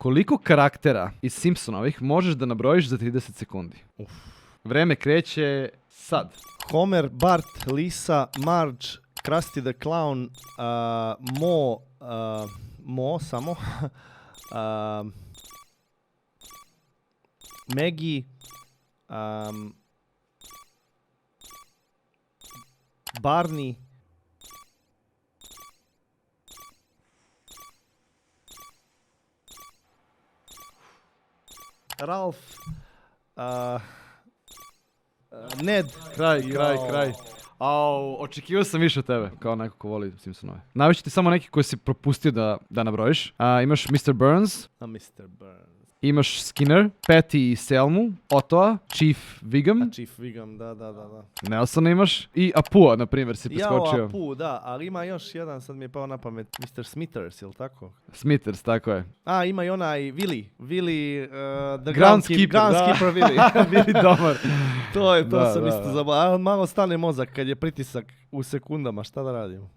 Koliko karaktera iz Simpsonovih možeš da nabrojiš za 30 sekundi? Vreme kreće sad. Homer, Bart, Lisa, Marge, Krusty the Clown, Mo samo, Maggie, Barney, Ralph, Ned. Kraj. Au, očekivao sam više od tebe, kao neko ko voli Simpsonove. Navešću ti samo neki koji si propustio da nabrojiš. Imaš Mr. Burns, Mr. Burns. imaš Skinner, Patty i Selmu, Ottoa, Chief Wiggum, Chief Wiggum, da. Nelsona imaš i Apua, na primjer, si preskočio. Jao, Apu, da, ali ima još jedan, sad mi je pao na pamet, Mr. Smithers, jel tako? Smithers, tako je. Ima i onaj Willy, the Groundskeeper, groundskeeper Willy. Bili dobar. To sam isto zaboravio. Malo stane mozak kad je pritisak u sekundama, šta da radimo?